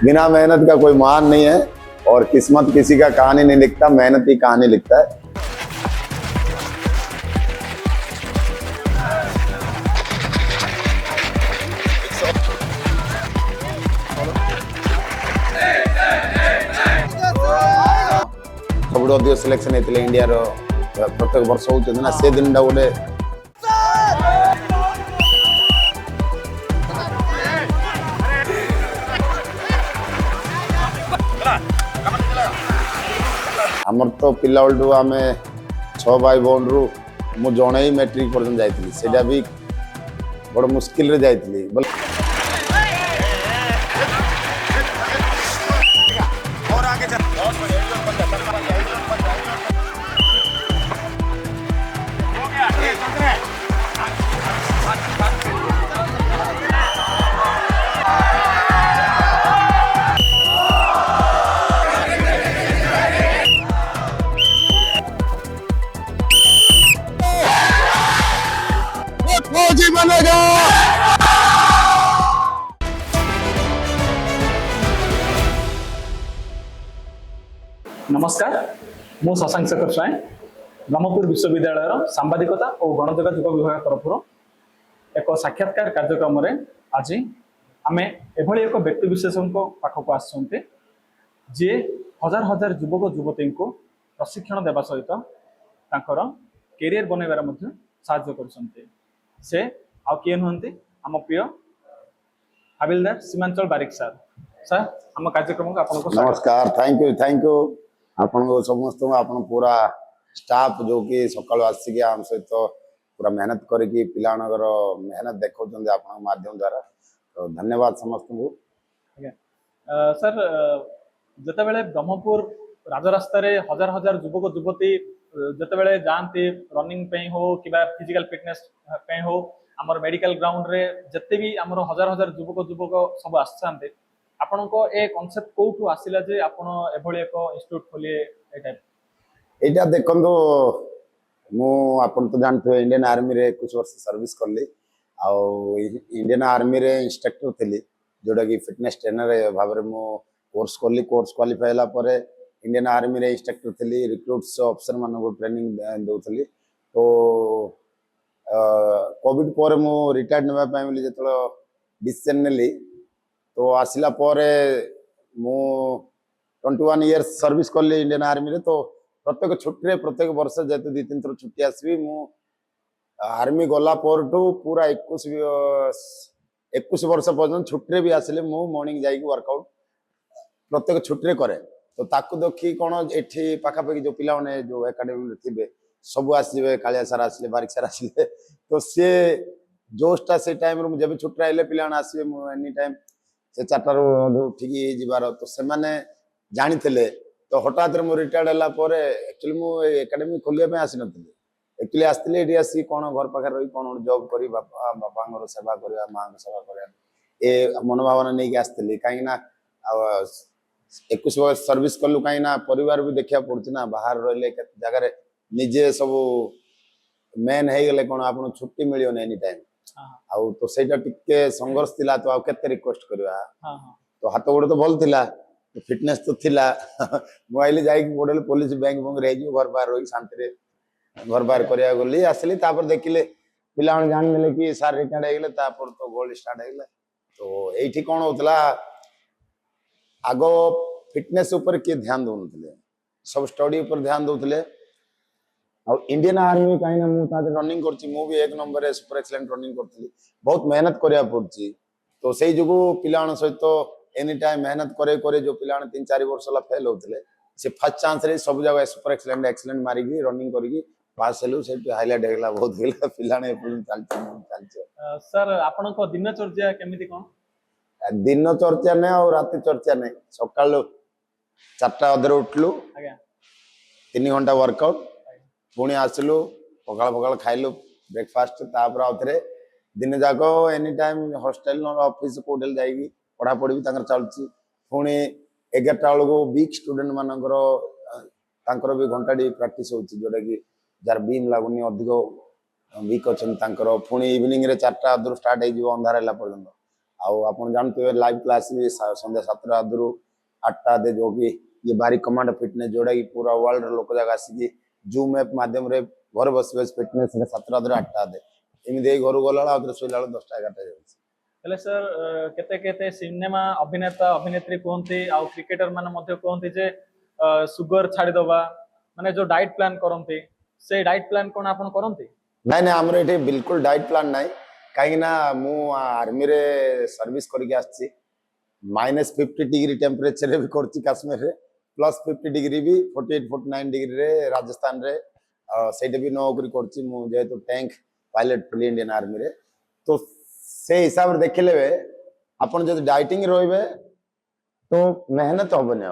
बिना मेहनत का कोई महान नहीं है और किस्मत किसी का कहानी नहीं लिखता, मेहनत ही कहानी लिखता है। सबुठ अधिक सिलेक्शन होते इंडिया प्रत्येक वर्ष होते ना से दिन गोटे आमर तो पिला बेलू आम 6 भाई भौन रु मु जड़े ही मैट्रिक पर्यटन जाइली सेटा भी बड़ मुस्किल रे जाइली। फौजी बनेगा। नमस्कार, मु शशांक शेखर स्वाई ब्रह्मपुर विश्वविद्यालय सांबादिकता और गणयोगायोग विभाग तरफ एक साक्षात्कार कार्यक्रम आज आम एभली एक व्यक्ति विशेष पाखक आसते जी हजार हजार युवक युवती को प्रशिक्षण देवा सहित कैरियर बनैबार साहाय्य कर से आउ किए नुहति आम प्रिय हाबिलदार सीमांचल बारिक सर आम कार्यक्रम को आपको नमस्कार। थैंक यू आपन समस्त आपन पूरा स्टाफ जो कि सकाल आसिक आम सहित पूरा मेहनत करके पिलानगर मेहनत देखा आप माध्यम द्वारा तो धन्यवाद समस्त को। सर जिते बड़े ब्रह्मपुर राजरास्त हजार हजार युवक युवती जिते बड़े जाती रनिंग पे हो कि फिजिकल फिटनेस पे हो आमर मेडिकल ग्राउंड रे जिते भी आमर हजार हजार युवक युवक सब आसते आपण को ए कांसेप्ट कोठू आसिला जे आपण एभली एक इंस्टीट्यूट खोलिए ए टाइप एटा देखंदो मु आपण तो जानते इंडियन आर्मी रे कुछ वर्ष सर्विस करली आ इंडियन आर्मी रे इंस्ट्रक्टर थिली जोटा कि फिटनेस ट्रेनर भाव में मु कोर्स करली कोर्स क्वालिफाई होला परे इंडियन आर्मी रे इंस्ट्रक्टर थिली रिक्रूट्स ऑफिसर मान को ट्रेनिंग दउथली तो कोविड पर मु रिटायर्ड नेबा पय मिली जतलो डिसीजन नेली तो आसिला परे मु 21 इयर्स सर्विस करली इंडियन आर्मी रे तो प्रत्येक छुट्टी रे प्रत्येक वर्ष जेते 2-3 थर छुट्टी आसबी मु आर्मी गला परठू पूरा 21 वर्ष पर्यंत छुट्टी रे भी आसिले मु मॉर्निंग जाई वर्कआउट प्रत्येक छुट्टी रे करे तो ताकू देखी कौन एठी पाखापाखि जो पिला माने जो एकेडमी थे सब आसवे कालिया सर आसिले बारिक सर आसिले तो सी जोशटा से टाइम रे जब छुट्टी आइले पिला आसवे एनी टाइम से 4टार उठिकी जीवार तो से माने जानी थे तो हठात मु रिटायर्ड होला परे एक्चुअली मु एकेडमी खोलिया पे आसी नथि एक्चुअली आस्तिले एडी आसी कोन घर पाखर रही कोन जॉब करी बापा सेवा करवा माँ सेवा करवा ए मनोभावना नहीं के आस्तिले काई ना 21 वर्ष सर्विस कलु कहीं ना परिवार भी देखा पड़ती ना बाहर रही जगह निजे सब मेन हो गले कौन आप छुट्टी मिलियन एनी टाइम आउ तो सेटा टिके संघर्ष थिला तो केते रिक्वेस्ट करवा तो हाथ गोड़ तो भल थिला तो फिटनेस तो थिला मोबाइल जाई गोडल पुलिस बैंक बैंक रह जो घर बाहर रही शांति रे घर बाहर करिया गली आसली तापर देखिले पिला जान नेले कि सार रिटायर्ड हो गले तापर तो गोल स्टार्ट हो गले तो एठी कोन होतला आगो फिटनेस ऊपर किए ध्यान दौन सब स्टडी ऊपर ध्यान दौले और इंडियन आर्मी कहीं ना मुझे रनिंग भी 1 नंबर सुपर एक्सीलेंट रनिंग करी बहुत मेहनत करा पड़ी तो से जो पिला सहित एनी टाइम मेहनत करे करे जो पिला 3-4 वर्ष फेल होते से फर्स्ट चांस रे सब जगह सुपर एक्सीलेंट मारिकी रनिंग करी पास हेलु से हाइलाइट हेला बहुत गेला पिला ने चलते। सर आपन को दिनचर्या केमिति कोन दिन चर्चा नहीं और राति चर्चा नहीं सकाल 4टा अधे उठलु 3 घंटा वर्कआउट पुणी आसलु पखाल पखाल खाइलु ब्रेकफास्ट तापर आउथरे दिन जाक एनी टाइम हॉस्टल न ऑफिस कोडल जाई पढ़ा पढ़ी भी चलची पुणी 11टा बेलू वीक स्टूडेंट मानकर तांकर भी घंटाटी प्रैक्टिस होची जोटा कि जार बीम लागुनी अधिक वीक अच्छा पुणी इवनिंग रे 4टा अधर स्टार्ट हो अंधार है पर्यटन आप जानते लाइव क्लास भी संध्या 7टा आदि 8टा दे जो कि ये बारी कमांड फिटनेस जोड़ा कि पूरा वर्ल्ड लोक जाक आसिक जूम एप माध्यम रे घर बस फिटनेस 7टा आदि 8टा दे एमती घर गला शोला 10टा 11टा जाऊँ हेले सर केते केते सिनेमा अभिनेता अभिनेत्री कहते आ क्रिकेटर माने मध्य कहते जे सुगर छाड़ी दबा माने जो डाइट प्लान करते से डाइट प्लान कोन आपन करते नाई नाई आमर ये बिल्कुल डाइट प्लान नाई कहीं मु आर्मी रे सर्विस करके आछि -50 डिग्री टेम्परेचर रे भी करछि काश्मीर रे +50 डिग्री भी 48 49 डिग्री रे राजस्थान रे सेटे भी नौकरी करछि मु जेहेतु टैंक पायलट थे इंडियन आर्मी रे तो से हिसाब रे देखले आपण जब डाइटिंग रहिबे तो मेहनत होबने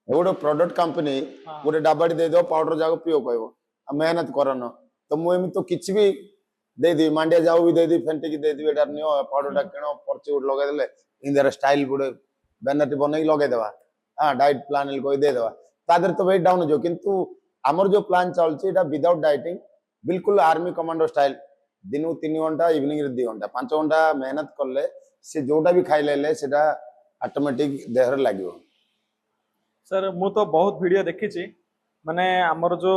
गोटे प्रोडक्ट कंपनी गोटे डाबाटी दे दो पाउडर जाको पियो कहबो मेहनत करन तो मुझे तो किसी भी दे दी मांडिया जाऊ भी दे दी फेंटी की दे दी एटा नियो पाउडरटा किनो परची उड लगे देले इंदर स्टाइल गुडे बैनर टी बनै लगे देबा हां डाइट प्लान कोई दे देबा तादर तो वेट डाउन जो किंतु हमर जो प्लान चलछि एटा विदाउट डाइटिंग बिल्कुल आर्मी कमांडो स्टाइल दिन 3 घंटा इवनिंग रे 2 घंटा 5 घंटा मेहनत करले से जोटा भी खाइ लेले सेटा ऑटोमेटिक देहर लागियो सर मु तो बहुत वीडियो देखी छी माने हमर जो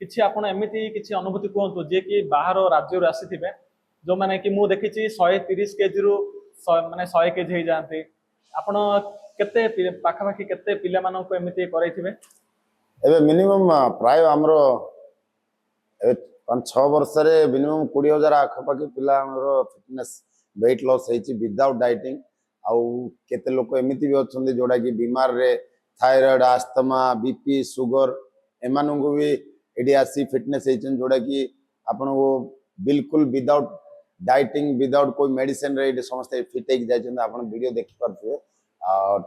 किछि आपण एमिति किछि अनुभूति कहंतु जे कि बाहर राज्य रो आसीथिबे जो माने कि मु देखि छी 130 केजी रो माने 100 केजी हे जानते आपण केते पाखा पाखी केते पिला मानन को एमिति करैथिबे एबे मिनिमम प्राय हमरो 5-6 वर्ष रे मिनिमम 20,000 आखपाखी पिला फिटनेस वेट लॉस है विदाउट डाइटिंग आउ केते लोक एमिति भी अछंदी जोडा कि बीमार रे थायराइड आस्थमा बीपी सुगर एमानन को भी एडी आसी फिटनेस है जोडा कि आपन को बिल्कुल विदाउट डाइटिंग विदाउट कोई मेडिसिन रे समस्त फिट एक जाय छन आपन वीडियो देखि परथुए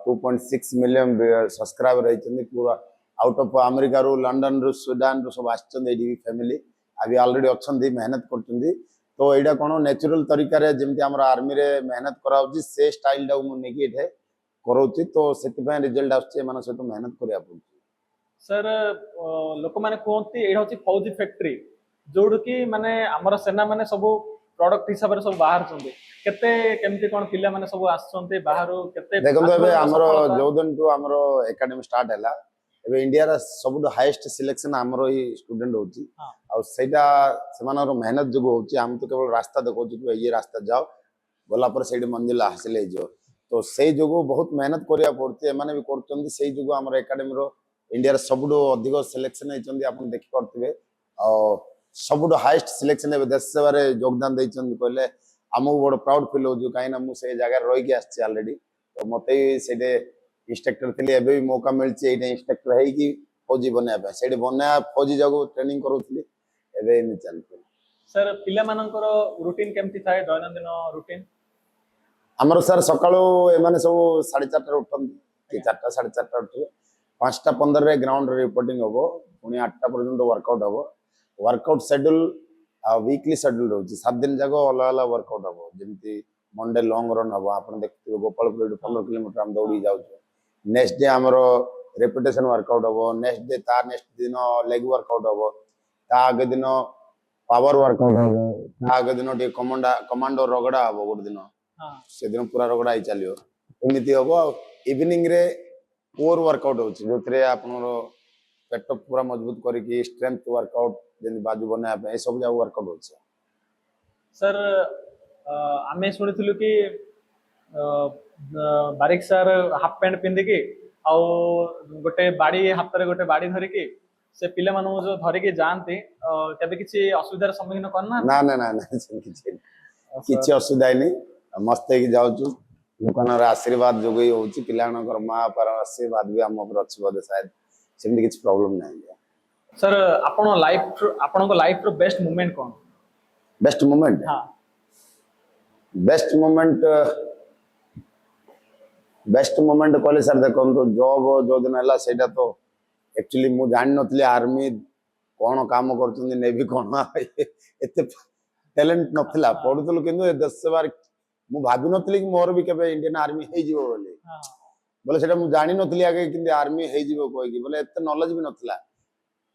2.6 मिलियन सब्सक्राइबर रही पूरा आउट ऑफ अमेरिका रो लंडन रो स्वीडन रो सब आछन एडी फैमिली अभी ऑलरेडी अछंदी मेहनत करछंदी तो एडा कोन नेचुरल तरीका रे जेमति हमर आर्मी रे मेहनत कराउची से स्टाइल डा मु नेकी एठे करौची तो सेति पय रिजल्ट आछे माने से तो मेहनत करिया पड़छ सर लोक माने कोंती एडा होची फौजी फैक्ट्री जोड की माने हमर सेना माने सब प्रोडक्ट हिसाब रे सब बाहर चंदे केते केमति कोन पिला माने सब आछंते बाहर केते देखंतो एबे हमर जोदन टू हमर एकेडमी स्टार्ट हैला एबे इंडिया रा सबुद हाईएस्ट सिलेक्शन हमर ही स्टूडेंट होची आ सेटा सेमानर मेहनत जो होची हम तो केवल रास्ता देखौची कि ये रास्ता जाओ गला पर सेडी मंजिल हासिल हे जो तो सेई जोगो बहुत मेहनत करिया पड़ती माने भी करचंदी सेई जोगो हमर एकेडमी रो इंडिया रा सबुद अधिक सिलेक्शन हेचंदी आपण देखि करथिबे आ सबुद हाईएस्ट सिलेक्शन एबे देश सेवा रे योगदान दैचंदी कहले हमहु बड़ प्राउड फील हो जो काइना मु से जगह रहि के आछी ऑलरेडी तो मते सेडे इंस्ट्रक्टर थिले एबे भी मौका मिलछि एटा इंस्ट्रक्टर है कि फौजी बने पे सेडे बने फौजी जागो ट्रेनिंग करूथली एबे नि चलते सर पिला मानकर रूटीन केमति थाए दैनंदिन रूटीन हमर सर सकाळो ए माने सब 4:30 उठन 4टा 4:30 उठे 5:15 रे ग्राउंड रिपोर्टिंग होबो पुनी 8टा पर्यंत वर्कआउट होबो वर्कआउट शेड्यूल वीकली शेड्यूल रहउछि 7 दिन जागो अलग अलग वर्कआउट होबो जेमति मंडे लॉन्ग रन होबो आपण देखथिबो गोपालपुर 15 किलोमीटर हम दौड़ी जाउ नेक्स्ट डे हमरो रेपिटेशन वर्कआउट होबो नेक्स्ट डे ता नेक्स्ट दिन लेग वर्कआउट होबो ता आगे दिन पावर वर्कआउट होबो ता आगे दिन टे कमांडो रगड़ा होबो गोट दिन से दिन पूरा रगड़ा ही चलियो एमिति होबो इवनिंग रे कोर वर्कआउट होछि जोथरे आपनरो पेट पूरा मजबूत करी कि स्ट्रेंथ वर्कआउट जेन बाजू बना पे सब जा वर्कआउट होछि सर आमे सुनिथिलु कि बारिक सर हाफ पैंट पिंधि के आ गोटे बाड़ी हाथ रे गोटे बाड़ी धरि के से पिले मानु जो धरि के जानते केबे किछि असुविधार सम्मुखीन करना ना ना ना ना किछि असुविधा नै मस्त है कि जाउछु लोकन रा आशीर्वाद जोगई होछि पिलानकर मां पर आशीर्वाद भी हम ऊपर अछि बोधे शायद सेमि किछि प्रॉब्लम नै सर आपन को लाइफ रो बेस्ट मोमेंट कोन बेस्ट मोमेंट हां बेस्ट मोमेंट कहले सर देखो तो जॉब जो दिन हला सेटा तो एक्चुअली मु जान नथली आर्मी कोन काम करचुंदी नेवी कोन एते टैलेंट नथला पढुतल किंतु 10 बार मु भाबी नथली कि मोर भी केबे इंडियन आर्मी हे जीवो बोले बोले सेटा मु जानि नथली आगे किंतु आर्मी हे जीवो कोइ कि बोले एते नॉलेज भी नथला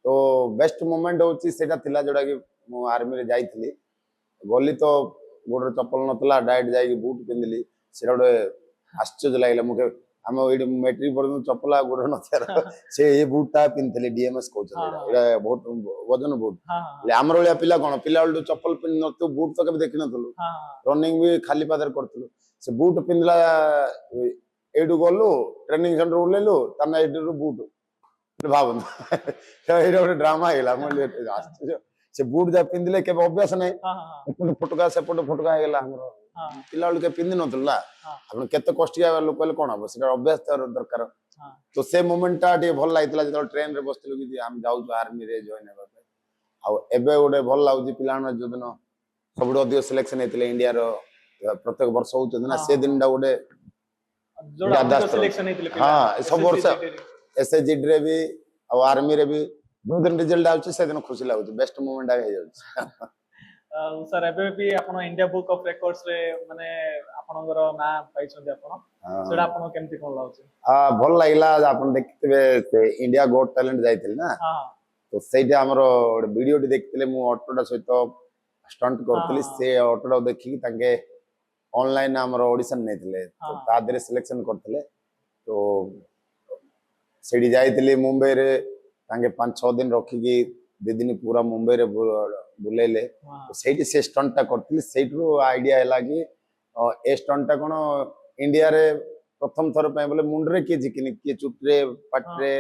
तो बेस्ट मोमेंट होची सेटा थिला जोडा कि मु आर्मी रे जाईथली बोली तो गोड़ चप्पल नतला डायरेक्ट जाई बूट पिंदली सेटा गोटे आश्चर्य लागला मुके हम एडी मैट्रिक पर्यंत चप्पल गोड़ नथियार से ये बूटटा पिनथले डीएमएस कोच एटा बहुत वजन बूट ले हमर वाला पिला कोन पिला वाला चप्पल पिन नतो बूट तो कभी देखि नथलु रनिंग भी खाली पादर करथलु से बूट पिनला एडू गलु ट्रेनिंग सेंटर उलेलु तने एडू बूट भावन एटा गोटे ड्रामा हेला म आश्चर्य से बूट जा पिंदले के अभ्यास नै एपट फटका सेपट फटका हेला हमर पिला वाला के पिंदी नथलु ना आपण केते कष्टिया लोक कहले कोन हबो सेटा अभ्यास दरकार तो से मोमेंटटा टे भल लागितला जतो ट्रेन रे बसतिलु कि हम जाउ आर्मी रे जॉइन हेबा आ एबे गोटे भल लागुची पिलान जो दिन सबडो अधिक सिलेक्शन हेतिले इंडिया रो प्रत्येक वर्ष होउछ ना से दिन डा गोटे जोड़ा सिलेक्शन हेतिले हां सब वर्ष एसएसजी रे भी आ आर्मी रे भी जो दिन रिजल्ट आउछ से दिन खुशी लागुची बेस्ट मोमेंट आ जाउछ सर एबे भी आपण इंडिया बुक ऑफ रिकॉर्ड्स रे माने आपनकर ना पाइछन आपण सेडा आपण केमति कोन लागुची भल लागिला आपण देखितबे से इंडिया गोट टैलेंट जाइथिल ना तो सेटा हमरो वीडियो टी देखितले मु ऑटोडा सहित स्टंट करतली से ऑटोडा देखि तांके ऑनलाइन हमरो ऑडिशन नेथिले तो तादरे सिलेक्शन करथिले तो सेडी जाइथिली मुंबई रे तांके 5-6 दिन रखी की 2 दिन पूरा मुंबई रे बुलेले तो सेठी से स्टंट टा करथिली सेठरो आईडिया हैला कि ए स्टंट टा कोन इंडिया रे प्रथम थर पे बोले मुंडरे के झिकिनी के चुटरे पटरे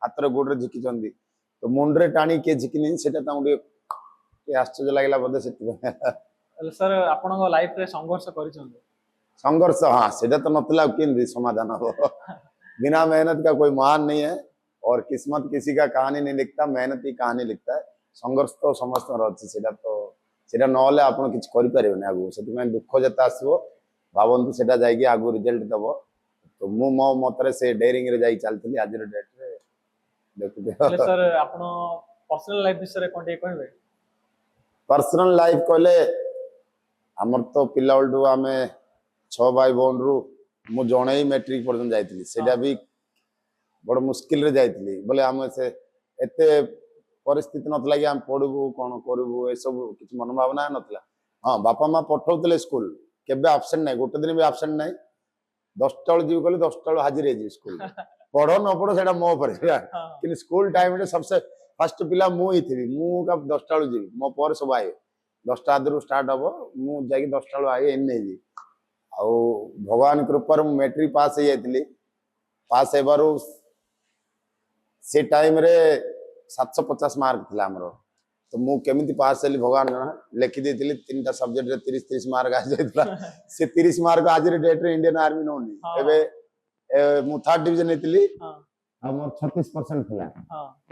हातर गोडरे झिकी चंदी तो मुंडरे टाणी के झिकिनी सेटा ताउडे के आश्चर्य लागला बदे सेठी सर आपन लाइफ रे संघर्ष करिसंदी संघर्ष हां सेटा तो नतला केंदी समाधान हो बिना मेहनत का कोई महान नहीं है और किस्मत किसी का कहानी नहीं लिखता मेहनत ही कहानी लिखता है संघर्ष तो समस्त अच्छी सेटा नहले आपण किछ करि परिबने आगु सेति में दुख जता आसीबो भावंतु सेटा जाई आगु रिजल्ट दबो तो मु मो मतरे से डेयरिंग रे जाई चलतली आज रे डेट रे देखते सर आपण पर्सनल लाइफ विषय रे कोंटे कहबे पर्सनल लाइफ कहले हमर तो पिला उल्टू आमे 6 भाई बहन रु मु जणे ही मैट्रिक पर्यंत जाइतली सेटा भी बड़ मुश्किल रे जाइतली बोले हम से एते परिस्थिति नतला कि हम पढ़बू कोन करबू ए सब किछ मन भावना नतला हां बापा मां पठौतले स्कूल केबे एब्सेंट नै गोटे दिन भी एब्सेंट नै 10 टाळ जीव कहले 10 टाळ हाजिर हे जी स्कूल पढ़ो न पढ़ो सेटा मो पर कि स्कूल टाइम रे सबसे फर्स्ट पिला मु ही थी मु का 10 टाळ जी मो पर सब आए 10 टा दरु स्टार्ट हबो मु जाई 10 टाळ आए एने जी आ भगवान कृपा मु मैट्रिक पास हे जाइतली पास हेबारु से टाइम रे 750 मार्क थिला हमरो तो मु केमिति पास हेली भगवान जाना लिखि देथिली तीनटा सब्जेक्ट रे 30 मार्क आ जाइतला से 30 मार्क आज रे डेट रे इंडियन आर्मी नोनी एबे मु थर्ड डिवीजन नेतिली हमर 36% थिला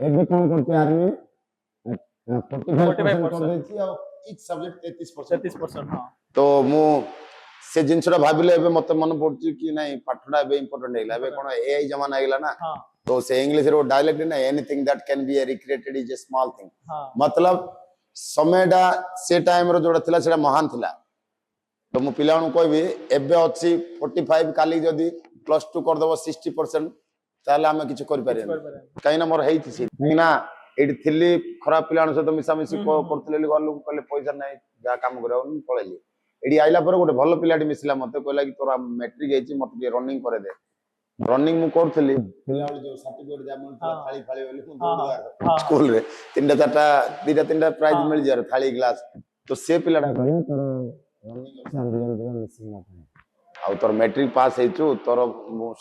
एबे कोन करते आर्मी 45% कर देछि आ इच सब्जेक्ट 33% हां तो मु से जिनसरा भाबिले एबे मते मन पड़छि कि नहीं पाठडा एबे इंपोर्टेंट हेला एबे कोन एआई जमाना हेला ना तो से इंग्लिश रो डायलेक्ट ना anything that can be recreated is a small thing मतलब समयडा से टाइम रो जोड़ा थिला सेटा महान थिला तो मु पिलाणु कहबी एबे अछि 45 काली जदी +2 कर दबो 60% ताले हम किछ करि पारे काइना मोर हेइ थि ना एडी थिली खराब पिलाणु से तो मिसा मिसी करथले गलु कहले पैसा नाही जा काम करौ पळेली एडी आइला पर गोटे भल पिलाटी मिसिला मते कहला कि तोरा मैट्रिक हेछि मते रनिंग करे दे रनिंग मु करथली पिला जो सर्टिफिकेट जा मन थाली थाली बोली मु दौड़ स्कूल रे तीनटा चारटा दीटा तीनटा प्राइज मिल जारे थाली ग्लास तो से पिलाटा कहले तोर रनिंग जल्दी मिसिंग ना आ तोर मैट्रिक पास हेछु तोर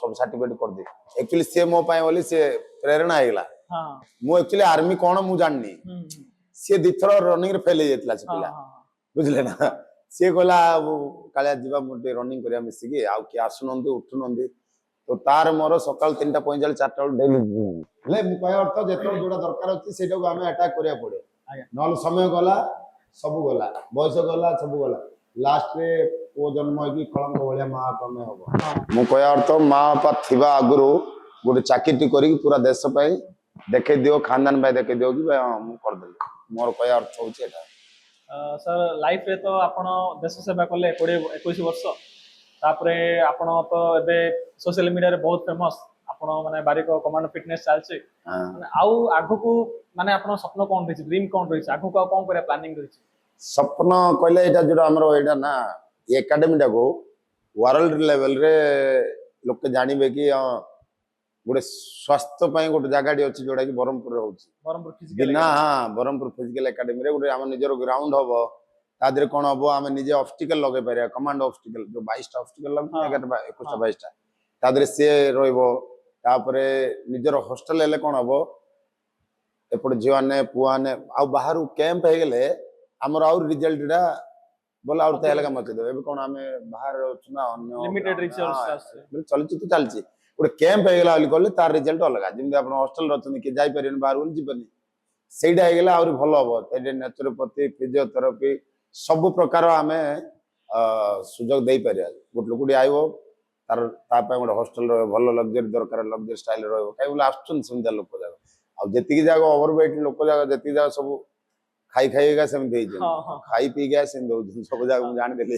सब सर्टिफिकेट कर दे एक्चुअली से मो पाए बोली से प्रेरणा आइला हां मु एक्चुअली आर्मी कोन मु जाननी से दिथर रनिंग रे फेल हे जेतला से पिला बुझले ना से कहला कालिया जीवा मोटे रनिंग करिया मिसिकी आ कि आसुनंदी उठुनंदी तो तार मोर सकाल 3:45 4टा डेली ले मु कय अर्थ जेतो जोडा दरकार अछि सेटा को हमें अटैक करिया पड़े नल समय गला सब गला बयस गला सब गला लास्ट रे ओ जन्म की कलंक भलिया मां कमे होबो मु कय अर्थ मां बापा थिबा आगुरु गोटे चाकरी करी पूरा देश पई देखे दियो खानदान पई देखे दियो कि मु कर देली मोर कय अर्थ होछि एटा सर लाइफ रे तो आपण देश सेवा कले 21 वर्ष तापरे आपण तो एबे सोशल मीडिया रे बहुत फेमस आपण माने बारिक कमांड फिटनेस चलछि माने आउ आगु को माने आपण सपन कोन रहिछि ड्रीम कोन रहिछि आगु को कोन करे प्लानिंग रहिछि स्वप्न कहले एटा जोड़ा हमरो एटा ना एकेडमी को वर्ल्ड लेवल रे लोक जानिबे कि गोटे स्वास्थ्य ପାଇଁ ଗୋଟେ ଜାଗାଟି ଅଛି ଯୋଉଟା କି ବ୍ରହ୍ମପୁର ରେ ହଉଛି ବ୍ରହ୍ମପୁର ଫିଜିକାଲ ବିନା ବ୍ରହ୍ମପୁର ଫିଜିକାଲ ଏକାଡେମୀ ରେ ଗୋଟେ ଆମ ନିଜର ଗ୍ରାଉଣ୍ଡ ହବ ତା ଦେହରେ କଣ ହବ ଆମେ ନିଜେ ଅବଷ୍ଟିକଲ ଲଗେଇ ପାରିବା କମାଣ୍ଡ ଅବଷ୍ଟିକଲ ଯୋଉ 22 ଟା ଅବଷ୍ଟିକଲ ଲାଗୁଛି 11 21 ଟା 22 ଟା ତା ଦେହରେ ସିଏ ରହିବ ତାପରେ ନିଜର ହଷ୍ଟେଲ ହେଲେ କଣ ହବ ଏପଟେ ଝିଅମାନେ ପୁଅମାନେ ଆଉ ବାହାରୁ କ୍ୟାମ୍ପ ହେଇଗଲେ ଆମର ଆଉ ରିଜଲ୍ଟ ଟା ବୋଲେ ଆଉ ତାହେଲେ କାମ ଦେବେ ଏବେ କଣ ଆମେ ବାହାରେ ଅଛୁ ନା ଅନ୍ୟ ଲିମିଟେଡ ରିସର୍ଚ୍ଚ ଆସୁଛି ଚଳିଛି ତ ଚାଲିଛି ଗୋଟେ କ୍ୟାମ୍ପ ହେଇଗଲା ବୋଲି କହିଲେ ତାର ରିଜଲ୍ଟ ଅଲଗା ଯେମିତି ଆପଣ ହଷ୍ଟେଲରେ ଅଛନ୍ତି କିଏ ଯାଇପାରିବେନି ବାହାରକୁ ଯିବେନି ସେଇଟା ହେଇଗଲା ଆହୁରି ଭଲ ହବ ସେଇଠି ନ୍ୟାଚୁରୋପାଥି ଫିଜିଓଥେରାପି ସବୁ ପ୍ରକାର ଆମେ ସୁଯୋଗ ଦେଇପାରିବା ଗୋଟେ ଲୋକଟି ଆଇବ ତାର ତା ପାଇଁ ଗୋଟେ ହଷ୍ଟେଲ ରହିବ ଭଲ ଲକ୍ଜରୀ ଦରକାର ଲକ୍ଜରୀ ଷ୍ଟାଇଲ ରହିବ କାହିଁକି ବୋଲେ ଆସୁଛନ୍ତି ସେମିତିଆ ଲୋକ ଯାକ ଆଉ ଯେତିକି ଯାକ ଓଭରୱେଟ୍ ଲୋକ ଯାକ ଯେତିକି ଯାକ ସବୁ ଖାଇ ଖାଇକା ସେମିତି ହେଇଛନ୍ତି ଖାଇ ପିଇକା ସେମିତି ହଉଛନ୍ତି ସବୁ ଯାକ ମୁଁ ଜାଣିଦେଲି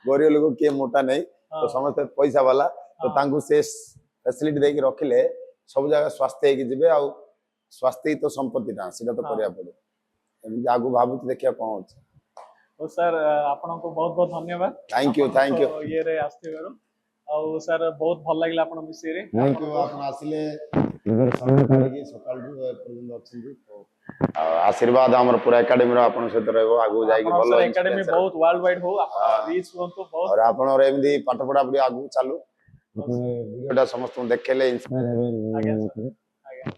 ଗରିବ ଲୋକ କିଏ ମୋଟା ନାହିଁ ତ ସମସ୍ତେ ପଇସା ବାଲା ତ ତାଙ୍କୁ ସେ ଫ୍ୟାସିଲିଟି ଦେଇକି ରଖିଲେ ସବୁ ଜାଗା ସ୍ୱାସ୍ଥ୍ୟ ହେଇକି ଯିବେ ଆଉ ସ୍ୱାସ୍ଥ୍ୟ ହିଁ ତ ସମ୍ପତ୍ତି ନା ସେଇଟା ତ କରିବାକୁ ପଡିବ ଏମିତି ଆଗକୁ ଭାବୁଛି ଦେଖିବା କଣ ହଉଛି ହଉ ସାର୍ ଆପଣଙ୍କୁ ବହୁତ ବହୁତ ଧନ୍ୟବାଦ ଥ୍ୟାଙ୍କ ୟୁ ଇଏରେ ଆସିଥିବାରୁ ଆଉ ସାର୍ ବହୁତ ଭଲ ଲାଗିଲା ଆପଣଙ୍କ ବିଷୟରେ ଥ୍ୟାଙ୍କ ୟୁ ଆପଣ ଆସିଲେ ସମୟ କାଢିକି ସକାଳଠୁ ଏପର୍ଯ୍ୟନ୍ତ ଅଛନ୍ତି ଆଉ ଆଶୀର୍ବାଦ ଆମର ପୁରା ଏକାଡେମୀର ଆପଣଙ୍କ ସହିତ ରହିବ ଆଗକୁ ଯାଇକି ଭଲ ଏକାଡେମୀ ବହୁତ ୱାର୍ଲଡ ୱାଇଡ ହଉ ଆପଣ ରିଚ୍ ହୁଅନ୍ତୁ ବହୁତ ଆଉ ଆପଣଙ୍କର ଏମିତି ପାଠ ପଢାପଢି ଆଗକୁ ଚାଲୁ ଭିଡିଓଟା ସମସ୍ତଙ୍କୁ ଦେଖେଇଲେ ଇନ୍ସପାୟାର ହେବେ ଆଜ୍ଞା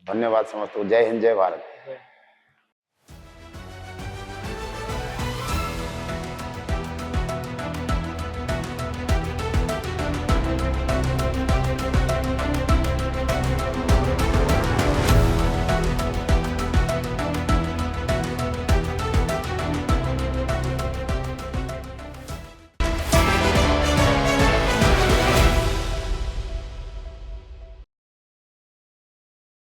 ଧନ୍ୟବାଦ ସମସ୍ତଙ୍କୁ ଜୟ ହିନ୍ଦ ଜୟ ଭାରତ